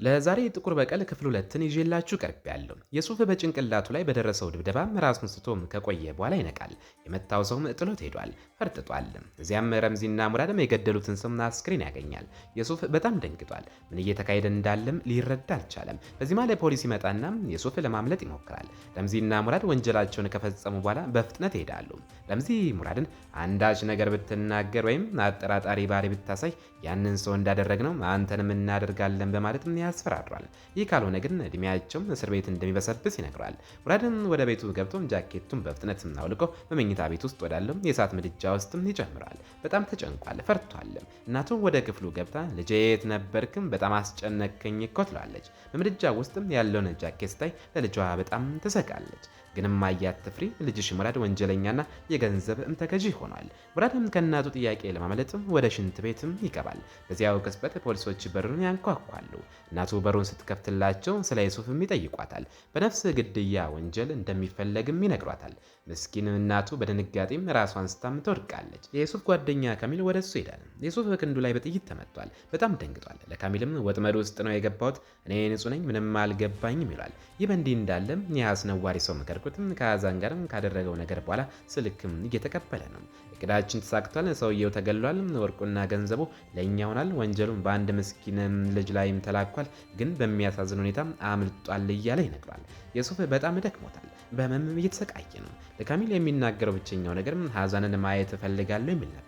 ለዛሬ ጥቁር በቀል ክፍል 2ን ይዤላችሁ ቀርቤያለሁ። የሱፍ በጭንቅላቱ ላይ በደረሰው ድብደባ ራሱን ስቶ ከቆየ በኋላ ይነቃል። የመታው ሰውም ጥሎት ሄዷል፣ ፈርጥጧል። እዚያም ረምዚና ሙራድም የገደሉትን ሰው አስክሬን ያገኛል። የሱፍ በጣም ደንግጧል። ምን እየተካሄደ እንዳለም ሊረዳ አልቻለም። በዚህ መሃል ፖሊስ ይመጣና የሱፍ ለማምለጥ ይሞክራል። ረምዚና ሙራድ ወንጀላቸውን ከፈጸሙ በኋላ በፍጥነት ይሄዳሉ። ረምዚ ሙራድን አንዳች ነገር ብትናገር ወይም አጠራጣሪ ባህሪ ብታሳይ ያንን ሰው እንዳደረግነው አንተንም እናደርጋለን በማለት ያስፈራራል። ይህ ካልሆነ ግን እድሜያቸው እስር ቤት እንደሚበሰብስ ይነግረዋል። ሙራድም ወደ ቤቱ ገብቶ ጃኬቱን በፍጥነት አውልቆ በመኝታ ቤት ውስጥ ወዳለው የእሳት ምድጃ ውስጥም ይጨምራል። በጣም ተጨንቋል፣ ፈርቷል። እናቱ ወደ ክፍሉ ገብታ ልጄ የት ነበርክም? በጣም አስጨነቀኝ እኮ ትለዋለች። በምድጃ ውስጥም ያለውን ጃኬት ስታይ ለልጇ በጣም ትሰጋለች። ግን እማዬ አትፍሪ፣ ልጅሽ ሙራድ ወንጀለኛና የገንዘብ ተገዢ ሆኗል። ሙራድም ከእናቱ ጥያቄ ለማመለጥም ወደ ሽንት ቤትም ይገባል። በዚያው ቅጽበት ፖሊሶች በሩን ያንኳኳሉ። እናቱ በሩን ስትከፍትላቸው ስለ ዩሱፍም ይጠይቋታል። በነፍስ ግድያ ወንጀል እንደሚፈለግም ይነግሯታል። ምስኪን እናቱ በድንጋጤም ራሷን ስታም ትወድቃለች። የዩሱፍ ጓደኛ ካሚል ወደ እሱ ይሄዳል። ዩሱፍ በክንዱ ላይ በጥይት ተመቷል። በጣም ደንግጧል። ለካሚልም ወጥመድ ውስጥ ነው የገባሁት፣ እኔ ንጹህ ነኝ፣ ምንም አልገባኝም ይሏል። ይህ በእንዲህ እንዳለም የአስነዋሪ ሰው ምክርኩትም ከአዛን ጋርም ካደረገው ነገር በኋላ ስልክም እየተቀበለ ነው። እቅዳችን ተሳክቷል፣ ሰውየው ተገሏል፣ ወርቁና ገንዘቡ ለእኛ ሆናል፣ ወንጀሉን በአንድ ምስኪን ልጅ ላይም ተላኳል፣ ግን በሚያሳዝን ሁኔታ አምልጧል እያለ ይነግሯል። ዩሱፍ በጣም ደክሞታል፣ በህመም እየተሰቃየ ነው። ለካሚል የሚናገረው ብቸኛው ነገር ሀዛንን ማየት እፈልጋለሁ የሚል ነበር።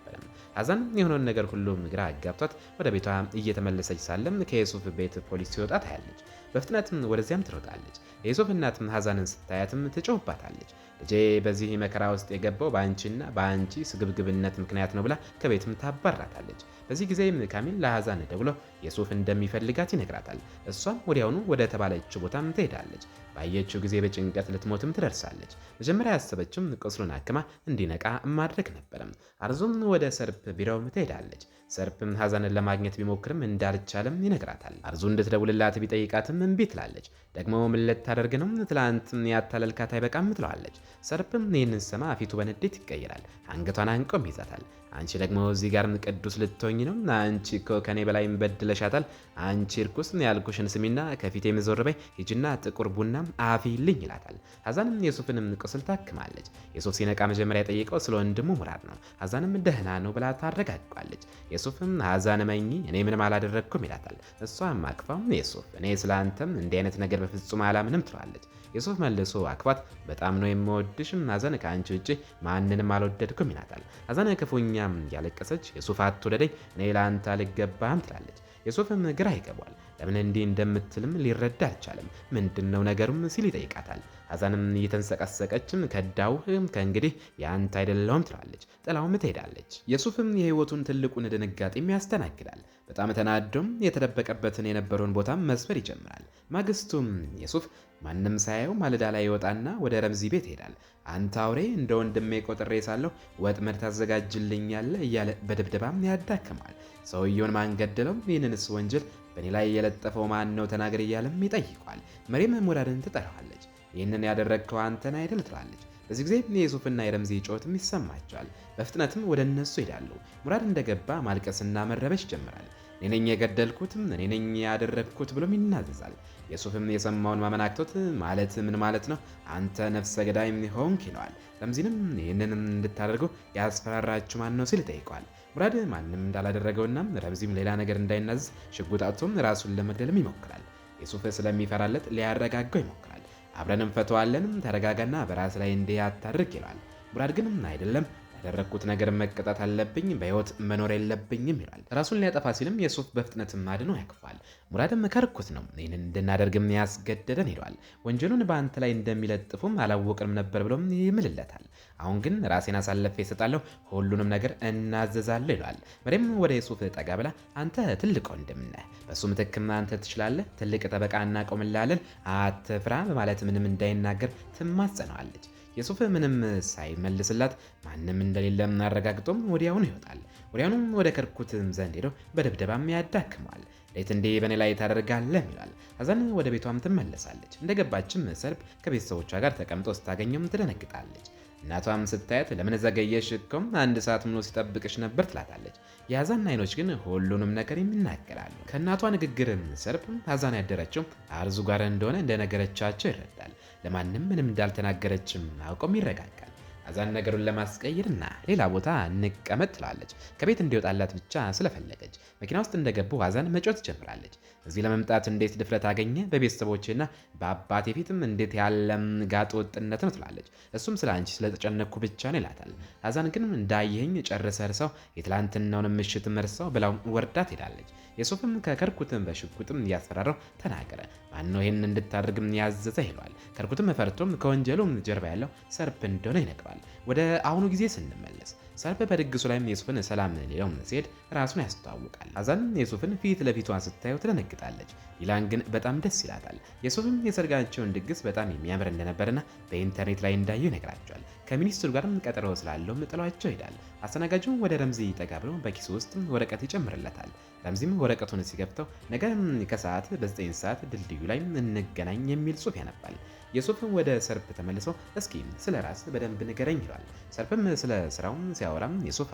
ሀዛን የሆነውን ነገር ሁሉም ግራ አጋብቷት ወደ ቤቷ እየተመለሰች ሳለም ከዩሱፍ ቤት ፖሊስ ሲወጣ ታያለች። በፍጥነትም ወደዚያም ትሮጣለች። የዩሱፍ እናትም ሀዛንን ስታያትም ትጮህባታለች። ልጄ በዚህ መከራ ውስጥ የገባው በአንቺና በአንቺ ስግብግብነት ምክንያት ነው ብላ ከቤትም ታባራታለች። በዚህ ጊዜም ካሚል ለሀዛን ደውሎ ዩሱፍ እንደሚፈልጋት ይነግራታል። እሷም ወዲያውኑ ወደ ተባለችው ቦታም ትሄዳለች። ባየችው ጊዜ በጭንቀት ልትሞትም ትደርሳለች። መጀመሪያ ያሰበችም ቁስሉን አክማ እንዲነቃ ማድረግ ነበረም። አርዙም ወደ ሰርፕ ቢሮውም ትሄዳለች። ሰርፕም ሀዛንን ለማግኘት ቢሞክርም እንዳልቻለም ይነግራታል። አርዙ እንድትደውልላት ቢጠይቃትም እምቢ ትላለች። ደግሞ ምን ልታደርግ ነው? ትላንት ያታለልካት አይበቃም ትለዋለች። ሰርፕም ይህንን ሰማ ፊቱ በንዴት ይቀይራል። አንገቷን አንቆም ይዛታል። አንቺ ደግሞ እዚህ ጋር ቅዱስ ልትሆኝ ነው? አንቺ እኮ ከኔ በላይ በድለሻታል። አንቺ እርኩስ ያልኩሽን ስሚና ከፊቴ ዞር በይ፣ ሂጂና ጥቁር ቡና አፊልኝ ይላታል። ሀዛንም ዩሱፍንም ቁስል ታክማለች። ዩሱፍ ሲነቃ መጀመሪያ የጠየቀው ስለ ወንድሙ ሙራድ ነው። ሀዛንም ደህና ነው ብላ ታረጋግጧለች። ዩሱፍም ሀዛን መኝ እኔ ምንም አላደረግኩም ይላታል። እሷም አቅፋው ዩሱፍ እኔ ስለ አንተም እንዲህ አይነት ነገር በፍጹም አላምንም ትለዋለች። ዩሱፍ መልሶ አቅፋት በጣም ነው የምወድሽም፣ ሀዛን ከአንቺ ውጭ ማንንም አልወደድኩም ይላታል። ሀዛን ክፉኛም ያለቀሰች ዩሱፍ አትውደደኝ፣ እኔ ለአንተ አልገባም ትላለች። ዩሱፍም ግራ ይገባል። ለምን እንዲህ እንደምትልም ሊረዳ አልቻለም። ምንድነው ነገሩም ሲል ይጠይቃታል። ሀዛንም እየተንሰቀሰቀችም ከዳውህም ከእንግዲህ የአንተ አይደለሁም ትላለች። ጥላውም ትሄዳለች። ዩሱፍም የህይወቱን ትልቁን ድንጋጤም ያስተናግዳል። በጣም ተናዶም የተደበቀበትን የነበረውን ቦታም መስፈር ይጀምራል። ማግስቱም ዩሱፍ ማንም ሳያየው ማለዳ ላይ ይወጣና ወደ ረምዚ ቤት ይሄዳል። አንተ አውሬ እንደ ወንድሜ ቆጥሬ ሳለሁ ወጥመድ ታዘጋጅልኛለህ እያለ በድብደባም ያዳክማል። ሰውየውን ማን ገደለው? ይህንንስ ወንጀል በእኔ ላይ የለጠፈው ማን ነው? ተናገር እያለም ይጠይቋል። መሪም ሙራድን ትጠራዋለች። ይህንን ያደረግከው አንተን አይደል ትላለች። በዚህ ጊዜ የዩሱፍና የረምዚ ጩኸትም ይሰማቸዋል። በፍጥነትም ወደ እነሱ ይሄዳሉ። ሙራድ እንደገባ ማልቀስና መረበሽ ይጀምራል። እኔ ነኝ የገደልኩትም እኔ ነኝ ያደረግኩት ብሎም ይናዘዛል። ዩሱፍም የሰማውን ማመን አቅቶት ማለት ምን ማለት ነው? አንተ ነፍሰ ገዳይ ሆንክ ይለዋል። ረምዚንም ይህንንም እንድታደርገው ያስፈራራችሁ ማን ነው ሲል ይጠይቀዋል። ሙራድ ማንም እንዳላደረገውና ረምዚም ሌላ ነገር እንዳይናዘዝ ሽጉጥ አውጥቶም ራሱን ለመግደልም ይሞክራል። ዩሱፍ ስለሚፈራለት ሊያረጋጋው ይሞክራል። አብረን እንፈተዋለን፣ ተረጋጋና በራስ ላይ እንዲህ አታድርግ ይለዋል። ሙራድ ግን አይደለም ያደረግኩት ነገር መቀጣት አለብኝ፣ በህይወት መኖር የለብኝም ይላል። ራሱን ሊያጠፋ ሲልም ዩሱፍ በፍጥነት አድኖ ያቅፋል። ሙራድም ከርኩት ነው ይህንን እንድናደርግም ያስገደደን ይለዋል። ወንጀሉን በአንተ ላይ እንደሚለጥፉም አላወቅንም ነበር ብሎም ይምልለታል። አሁን ግን ራሴን አሳልፌ እሰጣለሁ፣ ሁሉንም ነገር እናዘዛለሁ ይለዋል። መሪም ወደ ዩሱፍ ጠጋ ብላ አንተ ትልቅ ወንድም ነህ፣ በሱ ምትክም አንተ ትችላለህ፣ ትልቅ ጠበቃ እናቆምላለን፣ አትፍራ በማለት ምንም እንዳይናገር ትማጸነዋለች። ዩሱፍ ምንም ሳይመልስላት ማንም እንደሌለ አረጋግጦም ወዲያውኑ ይወጣል። ወዲያውኑም ወደ ከርኩትም ዘንድ ሄዶ በድብደባም ያዳክመዋል። ሌት እንዴ በእኔ ላይ ታደርጋለህ ይላል። ሀዛን ወደ ቤቷም ትመለሳለች። እንደገባችም ሰርፕ ከቤተሰቦቿ ጋር ተቀምጦ ስታገኘም ትደነግጣለች። እናቷም ስታያት ለምን ዘገየሽ እኮም 1 ሰዓት ሙሉ ሲጠብቅሽ ነበር ትላታለች። የሐዛን አይኖች ግን ሁሉንም ነገር ይናገራሉ። ከእናቷ ንግግርም ሰርፕ ሐዛን ያደረችው አርዙ ጋር እንደሆነ እንደነገረቻቸው ይረዳል። ለማንም ምንም እንዳልተናገረችም አውቆም ይረጋጋል። ሐዛን ነገሩን ለማስቀየርና ሌላ ቦታ እንቀመጥ ትላለች። ከቤት እንዲወጣላት ብቻ ስለፈለገች መኪና ውስጥ እንደገቡ ሐዛን መጮት ትጀምራለች። እዚህ ለመምጣት እንዴት ድፍረት አገኘ? በቤተሰቦችና በአባቴ ፊትም እንዴት ያለም ጋጥ ወጥነት ነው ትላለች። እሱም ስለ አንቺ ስለተጨነኩ ብቻ ነው ይላታል። ሐዛን ግን እንዳየኸኝ ጨርሰ እርሳው፣ የትላንትናውን ምሽት መርሳው ብላው ወርዳ ትሄዳለች። የሱፍም ከከርኩትም በሽጉጥም እያስፈራራው ተናገረ። ማነው ይህን እንድታደርግም ያዘዘ ይለዋል። ከርኩትም ፈርቶም ከወንጀሉም ጀርባ ያለው ሰርፕ እንደሆነ ይነግረዋል። ወደ አሁኑ ጊዜ ስንመለስ ሰርፕ በድግሱ ላይም የሱፍን ሰላም ሌላው ሲሄድ ራሱን ያስተዋውቃል። ሐዛን የሱፍን ፊት ለፊቷን ስታየው ትደነግጣለች። ዲላን ግን በጣም ደስ ይላታል። የሱፍም የሰርጋቸውን ድግስ በጣም የሚያምር እንደነበርና በኢንተርኔት ላይ እንዳየው ይነግራቸዋል። ከሚኒስትሩ ጋርም ቀጠሮ ስላለው ጥሏቸው ይሄዳል። አስተናጋጁም ወደ ረምዚ ጠጋ ብሎ በኪሱ ውስጥ ወረቀት ይጨምርለታል። ረምዚም ወረቀቱን ሲከፍተው ነገ ከሰዓት በ9 ሰዓት ድልድዩ ላይ እንገናኝ የሚል ጽሑፍ ያነባል። የሱፍም ወደ ሰርፕ ተመልሶ እስኪ ስለ ራስ በደንብ ንገረኝ ይሏል። ሰርፕም ስለ ስራው ሲያወራም የሱፍ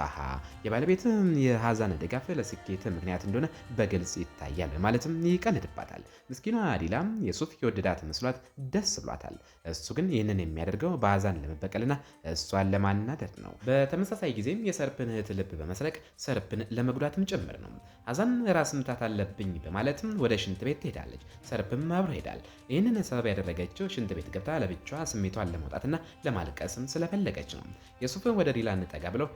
የባለቤት የሐዛን ድጋፍ ለስኬት ምክንያት እንደሆነ በግልጽ ይታያል ማለትም ይቀልድባታል። ምስኪኗ ዲላም የሱፍ የወደዳት መስሏት ደስ ብሏታል። እሱ ግን ይህንን የሚያደርገው በሐዛን ለመበቀልና እሷን ለማናደድ ነው። በተመሳሳይ ጊዜም የሰርፕን እህት ልብ በመስረቅ ሰርፕን ለመጉዳትም ጭምር ነው። ሐዛን ራስ ምታት አለብኝ በማለትም ወደ ሽንት ቤት ትሄዳለች። ሰርፕም አብሮ ሄዳል። ይህንን ሰበብ ያደረገችው ሽንት ቤት ገብታ ለብቻዋ ስሜቷን ለማውጣትና ለማልቀስም ስለፈለገች ነው። የሱፍን ወደ ዲላን ጠጋ ብለው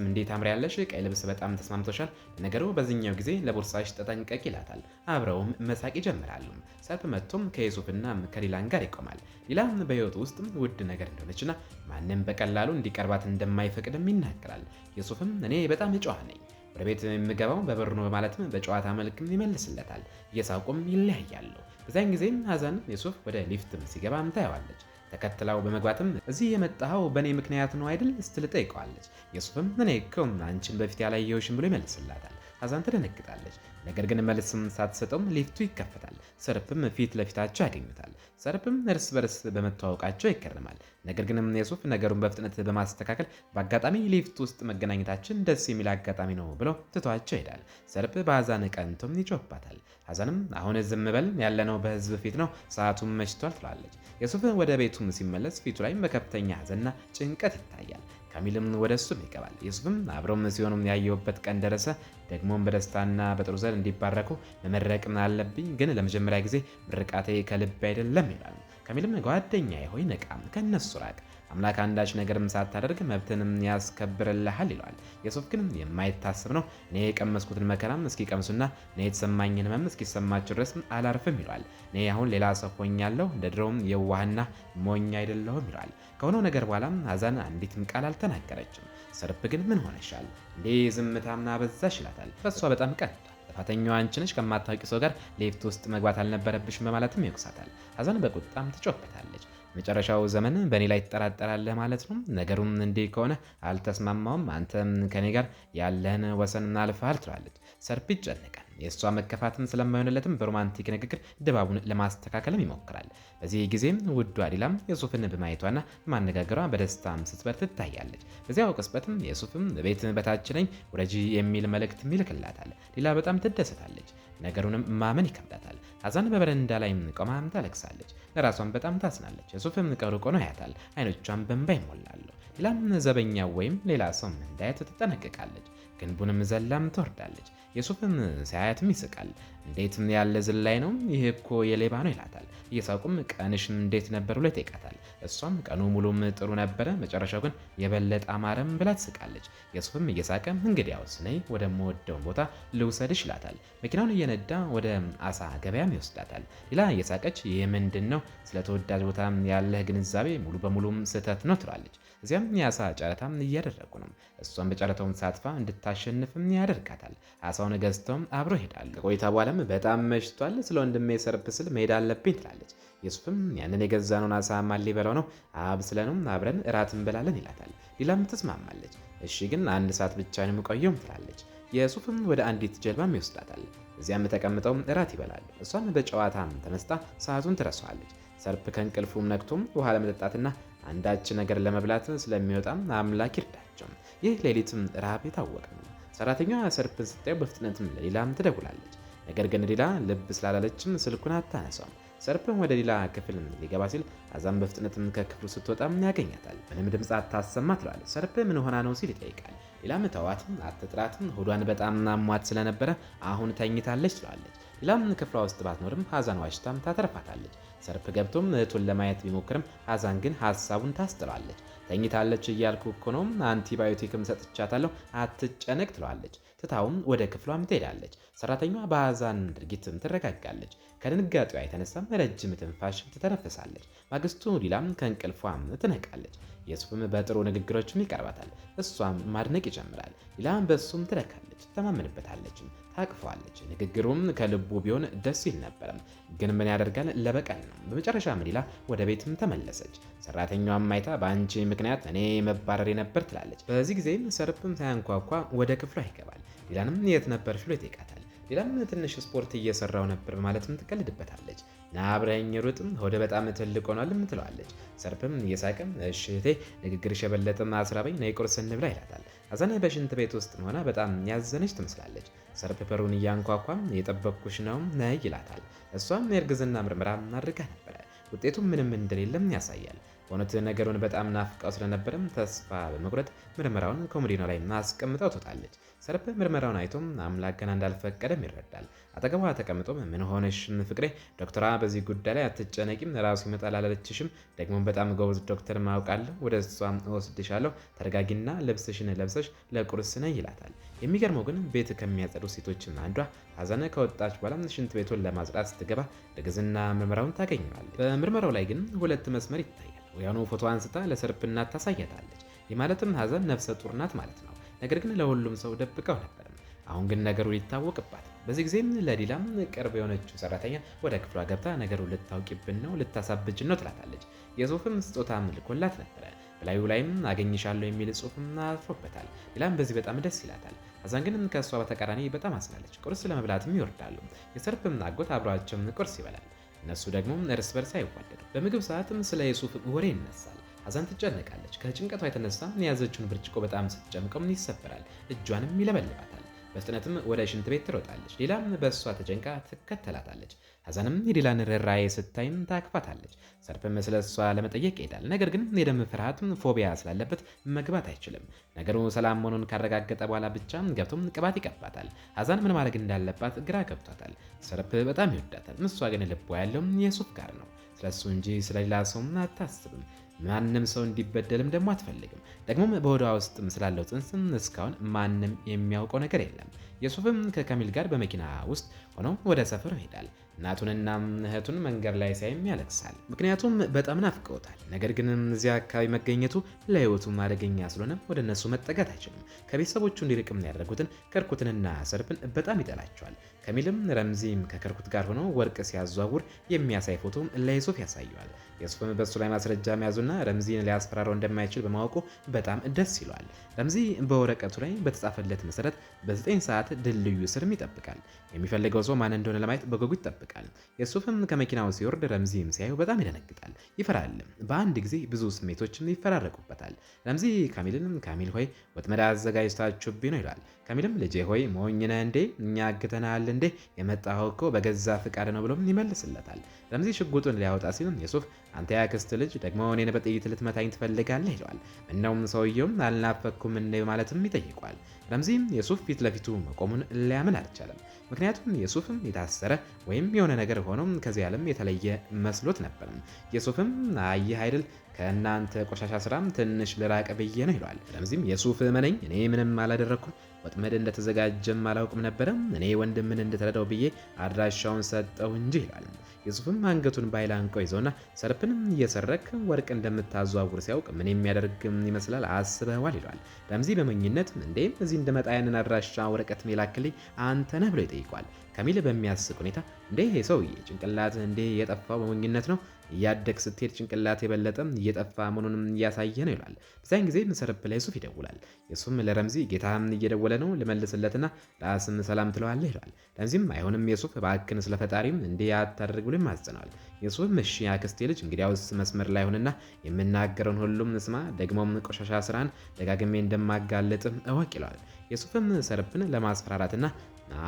እንዴት አምሪያለሽ፣ ቀይ ልብስ በጣም ተስማምቶሻል፣ ነገሩ በዚህኛው ጊዜ ለቦርሳሽ ተጠንቀቂ ይላታል። አብረውም መሳቅ ይጀምራሉ። ሰርፕ መጥቶም ከየሱፍና ከዲላን ጋር ይቆማል። ዲላን በህይወቱ ውስጥ ውድ ነገር እንደሆነችና ማንም በቀላሉ እንዲቀርባት እንደማይፈቅድም ይናገራል። የሱፍም እኔ በጣም ጨዋ ነኝ፣ ወደ ቤት የምገባው በበር ነው በማለትም በጨዋታ መልክም ይመልስለታል። እየሳቁም ይለያያሉ። በዚያን ጊዜም ሐዛን የሱፍ ወደ ሊፍትም ሲገባም ታየዋለች። ተከትላው በመግባትም እዚህ የመጣኸው በእኔ ምክንያት ነው አይደል ስትል ጠይቀዋለች። የሱፍም እኔ እኮ አንቺን በፊት ያላየሁሽም ብሎ ይመልስላታል። ሐዛን ትደነግጣለች። ነገር ግን መልስም ሳትሰጠውም ሊፍቱ ይከፈታል። ሰርፕም ፊት ለፊታቸው ያገኙታል። ሰርፕም እርስ በርስ በመተዋወቃቸው ይከርማል። ነገር ግን የሱፍ ነገሩን በፍጥነት በማስተካከል በአጋጣሚ ሊፍት ውስጥ መገናኘታችን ደስ የሚል አጋጣሚ ነው ብሎ ትቷቸው ይሄዳል። ሰርፕ በሐዛን ቀንቶም ይጮህባታል። ሐዛንም አሁን ዝም በል ያለነው በህዝብ ፊት ነው፣ ሰዓቱም መሽቷል ትላለች። የሱፍ ወደ ቤቱም ሲመለስ ፊቱ ላይም በከፍተኛ ሐዘንና ጭንቀት ይታያል። ካሚልም ወደ እሱም ይገባል። የሱፍም አብረውም ሲሆኑም ያየሁበት ቀን ደረሰ፣ ደግሞም በደስታና በጥሩ ዘር እንዲባረኩ መመረቅ አለብኝ፣ ግን ለመጀመሪያ ጊዜ ምርቃቴ ከልብ አይደለም ይላል። ካሚልም ጓደኛዬ ሆይ ንቃ፣ ከነሱ ራቅ፣ አምላክ አንዳች ነገርም ሳታደርግ መብትንም ያስከብርልሃል ይለዋል። የሱፍ ግን የማይታሰብ ነው፣ እኔ የቀመስኩትን መከራም እስኪቀምሱና እኔ የተሰማኝን ህመም እስኪሰማቸው ድረስ አላርፍም ይለዋል። እኔ አሁን ሌላ ሰው ሆኛለሁ፣ እንደ ድሮውም የዋህና ሞኝ አይደለሁም ይለዋል። ከሆነው ነገር በኋላም ሐዛን አንዲትም ቃል አልተናገረችም። ሰርፕ ግን ምን ሆነሻል እንዴ ዝምታምና በዛሽ ይላታል። በሷ በጣም ቀንቷል። ጥፋተኛዋ አንቺ ነሽ፣ ከማታውቂ ሰው ጋር ሊፍት ውስጥ መግባት አልነበረብሽም በማለትም ይወቅሳታል። ሐዛን በቁጣም ትጮህበታለች። መጨረሻው ዘመን በእኔ ላይ ትጠራጠራለህ ማለት ነው? ነገሩም እንዲህ ከሆነ አልተስማማውም፣ አንተም ከኔ ጋር ያለህን ወሰን አልፈሃል ትላለች። ሰርፕ ይጨነቃል። የእሷ መከፋትም ስለማይሆንለትም በሮማንቲክ ንግግር ድባቡን ለማስተካከልም ይሞክራል። በዚህ ጊዜም ውዷ ዲላም የሱፍን በማየቷና በማነጋገሯ በደስታም ስትበር ትታያለች። በዚያው ቅጽበትም የሱፍም ቤት በታች ነኝ ውረጂ የሚል መልእክትም ይልክላታል። ዲላ በጣም ትደሰታለች። ነገሩንም ማመን ይከብዳታል። ሐዛን በበረንዳ ላይ ቆማም ታለቅሳለች። ለራሷም በጣም ታዝናለች። የሱፍም ከሩቅ ሆኖ ያያታል። አይኖቿም በእንባ ይሞላሉ። ዲላም ዘበኛው ወይም ሌላ ሰው እንዳያት ትጠነቀቃለች። ግንቡንም ዘላም ትወርዳለች። የሱፍም ሲያያትም ይስቃል። እንዴትም ያለ ዝላይ ነው ይህ እኮ የሌባ ነው ይላታል። እየሳቁም ቀንሽም እንዴት ነበር ብሎ ይጠይቃታል። እሷም ቀኑ ሙሉም ጥሩ ነበረ፣ መጨረሻው ግን የበለጠ አማረም ብላ ትስቃለች። የሱፍም እየሳቀ እንግዲያውስ ነይ ወደምወደውን ቦታ ልውሰድሽ ይላታል። መኪናውን እየነዳ ወደ አሳ ገበያም ይወስዳታል። ሌላ እየሳቀች ይህ ምንድን ነው? ስለ ተወዳጅ ቦታ ያለህ ግንዛቤ ሙሉ በሙሉም ስህተት ነው ትላለች። እዚያም የአሳ ጨረታም እያደረጉ ነው። እሷም በጨረታውን ሳትፋ እንድታሸንፍም ያደርጋታል። አሳውን ገዝተውም አብሮ ይሄዳሉ። ከቆይታ በኋላም በጣም መሽቷል፣ ስለ ወንድሜ ሰርፕ ስል መሄድ አለብኝ ትላለች። የሱፍም ያንን የገዛነውን አሳ ማን ሊበላው ነው? አብስለንም አብረን እራት እንበላለን ይላታል። ዲላም ትስማማለች። እሺ ግን 1 ሰዓት ብቻ ነው የምቆየው ትላለች። የሱፍም ወደ አንዲት ጀልባም ይወስዳታል። እዚያም ተቀምጠው እራት ይበላሉ። እሷም በጨዋታም ተመስጣ ሰዓቱን ትረሳዋለች። ሰርፕ ከእንቅልፉም ነቅቶም ውሃ ለመጠጣትና አንዳች ነገር ለመብላት ስለሚወጣም አምላክ ይርዳቸው። ይህ ሌሊትም ረሃብ የታወቀ ነው። ሰራተኛዋ ሰርፕን ስታየው በፍጥነትም ለሊላም ትደውላለች። ነገር ግን ሊላ ልብ ስላለለችም ስልኩን አታነሳውም። ሰርፕም ወደ ሊላ ክፍል ሊገባ ሲል አዛም በፍጥነትም ከክፍሉ ስትወጣም ያገኛታል። ምንም ድምፅ አታሰማ ትለዋለች። ሰርፕ ምን ሆና ነው ሲል ይጠይቃል። ሊላም ተዋትም አትጥራትም፣ ሆዷን በጣም አሟት ስለነበረ አሁን ተኝታለች ትለዋለች። ሊላም ክፍሏ ውስጥ ባትኖርም ሀዛን ዋሽታም ታተርፋታለች። ሰርፕ ገብቶም እህቱን ለማየት ቢሞክርም ሀዛን ግን ሀሳቡን ታስጥለዋለች። ተኝታለች እያልኩ እኮ ነው፣ አንቲባዮቲክም ሰጥቻታለሁ፣ አትጨነቅ ትለዋለች። ትታውም ወደ ክፍሏም ትሄዳለች። ሰራተኛዋ በሀዛን ድርጊትም ትረጋጋለች። ከድንጋጤዋ የተነሳም ረጅም ትንፋሽ ትተነፍሳለች። ማግስቱ ሊላም ከእንቅልፏም ትነቃለች። የሱፍም በጥሩ ንግግሮችም ይቀርባታል። እሷም ማድነቅ ይጀምራል። ሊላም በሱም ትረካለች፣ ትተማመንበታለች፣ ታቅፈዋለች። ንግግሩም ከልቡ ቢሆን ደስ ይል ነበረም፣ ግን ምን ያደርጋል ለበቀል ነው። በመጨረሻም ሊላ ወደ ቤትም ተመለሰች። ሰራተኛዋም አይታ በአንቺ ምክንያት እኔ መባረሬ ነበር ትላለች። በዚህ ጊዜም ሰርፕም ሳያንኳኳ ወደ ክፍሏ ይገባል። ሊላንም የት ነበር ብሎ ይጠይቃታል። ሊላም ትንሽ ስፖርት እየሰራው ነበር በማለትም ትቀልድበታለች። ና አብረኸኝ ሩጥም ሆደ በጣም ትልቅ ሆኗልም ትለዋለች። ሰርፕም እየሳቅም እሺ እህቴ ንግግርሽ የበለጠም አስራበኝ ነይ ቁርስ እንብላ ይላታል። ሀዛን በሽንት ቤት ውስጥ ሆና በጣም ያዘነች ትመስላለች። ሰርፕ በሩን እያንኳኳ የጠበቅኩሽ ነው ነይ ይላታል። እሷም የእርግዝና ምርመራ አድርጋ ነበረ። ውጤቱም ምንም እንደሌለም ያሳያል። በእውነት ነገሩን በጣም ናፍቃው ስለነበረም ተስፋ በመቁረጥ ምርመራውን ኮሞዲኖ ላይ ማስቀምጠው ትወጣለች። ሰርፕ ምርመራውን አይቶም አምላክ ገና እንዳልፈቀደም ይረዳል። አጠገቧ ተቀምጦም ምን ሆነሽ ፍቅሬ፣ ዶክተሯ በዚህ ጉዳይ ላይ አትጨነቂም፣ ራሱ ይመጣል አላለችሽም? ደግሞ በጣም ጎበዝ ዶክተር ማውቃለሁ፣ ወደ እሷ እወስድሻለሁ፣ ተረጋጊና ልብስሽን ለብሰሽ ለቁርስ ነይ ይላታል። የሚገርመው ግን ቤት ከሚያጸዱ ሴቶች አንዷ ሀዛን ከወጣች በኋላ ሽንት ቤቱን ለማጽዳት ስትገባ እርግዝና ምርመራውን ታገኘዋለች። በምርመራው ላይ ግን ሁለት መስመር ይታያል። ወዲያውኑ ፎቶ አንስታ ለሰርፕ እናት ታሳያታለች። ይህ ማለትም ሀዛን ነፍሰ ጡር ናት ማለት ነው። ነገር ግን ለሁሉም ሰው ደብቀው ነበር። አሁን ግን ነገሩ ሊታወቅባት። በዚህ ጊዜም ለሊላም ቅርብ የሆነችው ሰራተኛ ወደ ክፍሏ ገብታ ነገሩ ልታውቂብን ነው፣ ልታሳብጅን ነው ትላታለች። የጽሁፍም ስጦታም ልኮላት ነበረ። በላዩ ላይም አገኝሻለሁ የሚል ጽሁፍም አፍሮበታል። ሊላም በዚህ በጣም ደስ ይላታል። ሀዛን ግን ከእሷ በተቃራኒ በጣም አዝናለች። ቁርስ ለመብላትም ይወርዳሉ። የሰርፕም አጎት አብሯቸውም ቁርስ ይበላል። እነሱ ደግሞ እርስ በርስ አይዋደዱ። በምግብ ሰዓትም ስለ የሱፍ ወሬ ይነሳል። ሀዛን ትጨነቃለች። ከጭንቀቷ የተነሳ የያዘችውን ብርጭቆ በጣም ስትጨምቀው ይሰበራል። እጇንም ይለበልባታል። በፍጥነትም ወደ ሽንት ቤት ትሮጣለች። ሊላም በእሷ ተጨንቃ ትከተላታለች። ሀዛንም የሊላን ርኅራኄ ስታይም ታቅፋታለች። ሰርፕም ስለ እሷ ለመጠየቅ ይሄዳል። ነገር ግን የደም ፍርሃትም ፎቢያ ስላለበት መግባት አይችልም። ነገሩ ሰላም መሆኑን ካረጋገጠ በኋላ ብቻ ገብቶም ቅባት ይቀባታል። ሀዛን ምን ማድረግ እንዳለባት ግራ ገብቷታል። ሰርፕ በጣም ይወዳታል። እሷ ግን ልቧ ያለው የሱፍ ጋር ነው። ስለሱ እንጂ ስለሌላ ሰውም አታስብም። ማንም ሰው እንዲበደልም ደግሞ አትፈልግም። ደግሞም በሆዷ ውስጥም ስላለው ጽንስም እስካሁን ማንም የሚያውቀው ነገር የለም። የሱፍም ከካሚል ጋር በመኪና ውስጥ ሆነው ወደ ሰፈር ይሄዳል። እናቱንና እህቱን መንገድ ላይ ሳይም ያለቅሳል። ምክንያቱም በጣም ናፍቀውታል። ነገር ግን እዚያ አካባቢ መገኘቱ ለህይወቱ አደገኛ ስለሆነ ወደ እነሱ መጠጋት አይችልም። ከቤተሰቦቹ እንዲርቅም ያደረጉትን ከርኩትንና ሰርፕን በጣም ይጠላቸዋል። ከሚልም ረምዚም ከከርኩት ጋር ሆኖ ወርቅ ሲያዘዋውር የሚያሳይ ፎቶም ለዩሱፍ ያሳየዋል። ዩሱፍም በሱ ላይ ማስረጃ መያዙና ረምዚን ሊያስፈራረው እንደማይችል በማወቁ በጣም ደስ ይለዋል። ረምዚ በወረቀቱ ላይ በተጻፈለት መሰረት በ9 ሰዓት ድልድዩ ስርም ይጠብቃል። የሚፈልገው ሰው ማን እንደሆነ ለማየት በጉጉት ይጠብቃል። ዩሱፍም ከመኪናው ሲወርድ ረምዚም ሲያዩ በጣም ይደነግጣል፣ ይፈራል። በአንድ ጊዜ ብዙ ስሜቶችም ይፈራረቁበታል። ረምዚ ካሚልንም ካሚል ሆይ ወጥመድ አዘጋጅታችሁብኝ ነው ይላል። ካሚልም ልጄ ሆይ ሞኝ ነህ እንዴ? እኛ አግተናል እንዴ? የመጣኸው እኮ በገዛ ፍቃድ ነው ብሎም ይመልስለታል። ረምዚ ሽጉጡን ሊያወጣ ሲልም ዩሱፍ አንተ ያክስት ልጅ ደግሞ እኔን በጥይት ልትመታኝ ትፈልጋለህ ይለዋል። እናውም ሰውየውም አልናፈኩም እንዴ ማለትም ይጠይቋል። ረምዚም ዩሱፍ ፊት ለፊቱ መቆሙን ሊያምን አልቻለም። ምክንያቱም ዩሱፍም የታሰረ ወይም የሆነ ነገር ሆኖ ከዚህ ዓለም የተለየ መስሎት ነበርም። ዩሱፍም አየህ አይደል ከእናንተ ቆሻሻ ስራም ትንሽ ልራቅ ብዬ ነው ይለዋል። ረምዚም ዩሱፍ እመነኝ፣ እኔ ምንም አላደረኩም፣ ወጥመድ እንደተዘጋጀም አላውቅም ነበረም፣ እኔ ወንድምን እንድትረዳው ብዬ አድራሻውን ሰጠው እንጂ ይላል። ዩሱፍም አንገቱን ባይል አንቆ ይዘውና ሰርፕንም እየሰረክ ወርቅ እንደምታዘዋውር ሲያውቅ ምን የሚያደርግም ይመስላል አስበዋል ይለዋል። ረምዚ በመኝነት እንዴ እዚህ እንደመጣ ያንን አድራሻ ወረቀት የላክልኝ አንተ ነህ ብሎ ይጠይቋል። ካሚል በሚያስቅ ሁኔታ እንዴ ይሄ ሰውዬ ጭንቅላት እንዴ የጠፋው በሞኝነት ነው እያደግ ስትሄድ ጭንቅላት የበለጠ እየጠፋ መሆኑንም እያሳየ ነው ይላል። በዚያን ጊዜ ሰርፕ ላይ ሱፍ ይደውላል። የሱም ለረምዚ ጌታም እየደወለ ነው ልመልስለትና ራስም ሰላም ትለዋለህ ይለዋል። ረምዚም አይሆንም የሱፍ እባክህን ስለፈጣሪም እንዲህ አታደርግ ብሎ ይማጸነዋል። የሱፍም እሺ አክስቴ ልጅ እንግዲያውስ መስመር ላይ ሆንና የምናገረውን ሁሉም ስማ፣ ደግሞም ቆሻሻ ስራን ደጋግሜ እንደማጋለጥም እወቅ ይለዋል። የሱፍም ሰርፕን ለማስፈራራትና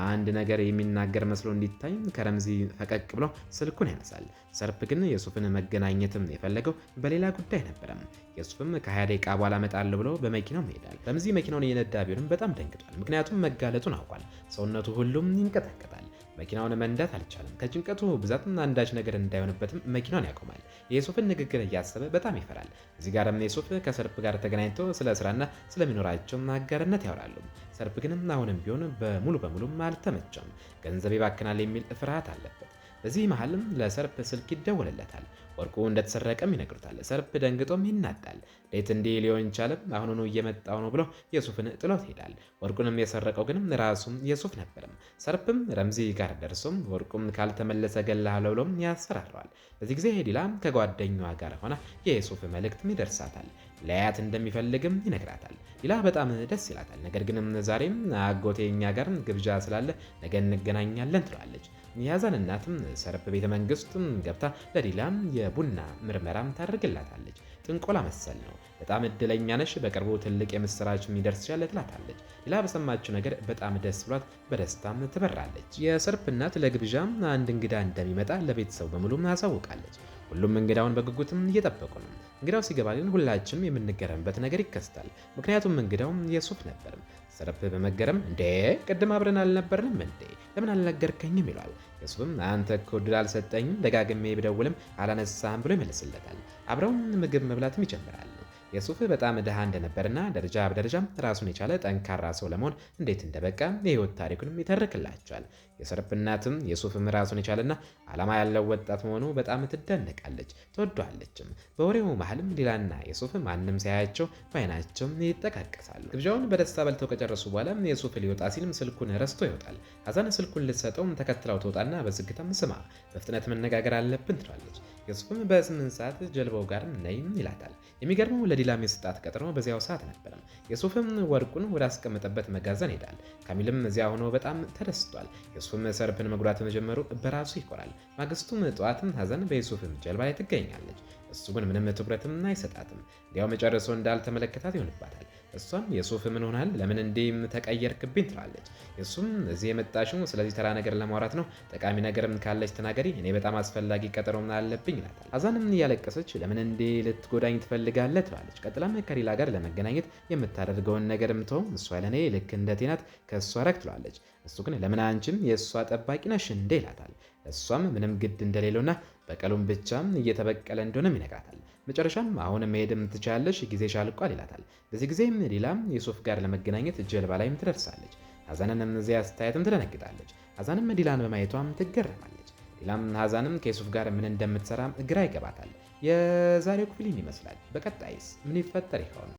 አንድ ነገር የሚናገር መስሎ እንዲታይ ከረምዚ ፈቀቅ ብሎ ስልኩን ያነሳል። ሰርፕ ግን የሱፍን መገናኘትም የፈለገው በሌላ ጉዳይ ነበረም። የሱፍም ከ20 ደቂቃ በኋላ እመጣለሁ ብሎ በመኪናው ይሄዳል። ረምዚ መኪናውን እየነዳ ቢሆንም በጣም ደንግጧል። ምክንያቱም መጋለጡን አውቋል። ሰውነቱ ሁሉም ይንቀጠቀጣል። መኪናውን መንዳት አልቻለም። ከጭንቀቱ ብዛት አንዳች ነገር እንዳይሆንበትም መኪናውን ያቆማል። የሱፍን ንግግር እያሰበ በጣም ይፈራል። እዚህ ጋርም የሱፍ ከሰርፕ ጋር ተገናኝቶ ስለ ስራና ስለሚኖራቸው አጋርነት ያወራሉ። ሰርፕ ግን አሁንም ቢሆን በሙሉ አልተመቸም። ገንዘብ ይባክናል የሚል ፍርሃት አለበት። በዚህ መሀልም ለሰርፕ ስልክ ይደወልለታል። ወርቁ እንደተሰረቀም ይነግሩታል። ሰርፕ ደንግጦም ይናዳል። እንዴት እንዲህ ሊሆን ቻለም? አሁኑኑ እየመጣው ነው ብሎ የሱፍን ጥሎት ይሄዳል። ወርቁንም የሰረቀው ግን ራሱም የሱፍ ነበርም። ሰርፕም ረምዚ ጋር ደርሶም ወርቁም ካልተመለሰ ገላለሁ ብሎም ያስፈራረዋል። በዚህ ጊዜ ዲላም ከጓደኛዋ ጋር ሆና የሱፍ መልእክትም ይደርሳታል። ለያት እንደሚፈልግም ይነግራታል። ዲላ በጣም ደስ ይላታል። ነገር ግን ዛሬም አጎቴ እኛ ጋር ግብዣ ስላለ ነገ እንገናኛለን ትለዋለች። የሀዛን እናትም ሰርፕ ቤተ መንግስትም ገብታ ለዲላም የቡና ምርመራም ታደርግላታለች። ጥንቆላ መሰል ነው። በጣም እድለኛ ነሽ፣ በቅርቡ ትልቅ የምስራች የሚደርስሻል ትላታለች። ዲላ በሰማችው ነገር በጣም ደስ ብሏት በደስታም ትበራለች። የሰርፕ እናት ለግብዣም አንድ እንግዳ እንደሚመጣ ለቤተሰቡ በሙሉ አሳውቃለች። ሁሉም እንግዳውን በጉጉትም እየጠበቁ ነው። እንግዳው ሲገባ ግን ሁላችንም የምንገረምበት ነገር ይከሰታል። ምክንያቱም እንግዳውም የሱፍ ነበር። ሰርፕ በመገረም እንዴ ቅድም አብረን አልነበርንም እንዴ ለምን አልነገርከኝም ይለዋል። የሱፍም አንተ እኮ ዕድል አልሰጠኝም፣ ደጋግሜ ብደውልም አላነሳህም ብሎ ይመልስለታል። አብረውም ምግብ መብላትም ይጀምራል። የሱፍ በጣም ድሃ እንደነበርና ደረጃ በደረጃም ራሱን የቻለ ጠንካራ ሰው ለመሆን እንዴት እንደበቃ የህይወት ታሪኩንም ይተርክላቸዋል። የሰርፕ እናትም የሱፍም ራሱን የቻለና ዓላማ ያለው ወጣት መሆኑ በጣም ትደነቃለች፣ ትወዷለችም። በወሬው መሀልም ዲላና የሱፍ ማንም ሳያቸው በአይናቸው ይጠቃቀሳሉ። ግብዣውን በደስታ በልተው ከጨረሱ በኋላ የሱፍ ሊወጣ ሲልም ስልኩን ረስቶ ይወጣል። ሀዛን ስልኩን ልትሰጠው ተከትላው ትወጣና በዝግታም ስማ፣ በፍጥነት መነጋገር አለብን ትላለች። የሱፍም በ8 ሰዓት ጀልባው ጋር ነይም ይላታል። የሚገርመው ለዲላም የሰጣት ቀጠሮ በዚያው ሰዓት ነበረ። የሱፍም ወርቁን ወደ አስቀመጠበት መጋዘን ሄዳል። ካሚልም እዚያ ሆኖ በጣም ተደስቷል። የሱፍም ሰርፕን መጉዳት መጀመሩ በራሱ ይኮራል። ማግስቱም ጠዋትም ሀዘን በየሱፍም ጀልባ ላይ ትገኛለች። እሱ ግን ምንም ትኩረትም አይሰጣትም። እንዲያው መጨረሶ እንዳልተመለከታት ይሆንባታል። እሷም የሱፍ ምን ሆናል? ለምን እንዲህም ተቀየርክብኝ ትላለች። እሱም እዚህ የመጣሽው ስለዚህ ተራ ነገር ለማውራት ነው፣ ጠቃሚ ነገርም ካለች ተናገሪ፣ እኔ በጣም አስፈላጊ ቀጠሮ ምን አለብኝ ይላታል። ሀዛንም እያለቀሰች ለምን እንዲህ ልትጎዳኝ ትፈልጋለህ ትላለች። ቀጥላም ከዲላ ጋር ለመገናኘት የምታደርገውን ነገር ምተው እሷ ለእኔ ልክ እንደ ቴናት ከእሷ ረክ ትላለች። እሱ ግን ለምን አንቺም የእሷ ጠባቂ ነሽ እንዴ ይላታል። እሷም ምንም ግድ እንደሌለውና በቀሉም ብቻም እየተበቀለ እንደሆነም ይነግራታል። መጨረሻም አሁን መሄድም ትችላለሽ፣ ጊዜሽ አልቋል ይላታል። በዚህ ጊዜም ዲላም የሱፍ ጋር ለመገናኘት ጀልባ ላይም ትደርሳለች። ሀዛንንም እዚያ አስተያየትም ትደነግጣለች። ሀዛንም ዲላን በማየቷም ትገረማለች። ዲላም ሀዛንም ከሱፍ ጋር ምን እንደምትሰራ ግራ ይገባታል። የዛሬው ክፍል ይመስላል። በቀጣይስ ምን ይፈጠር ይሆን?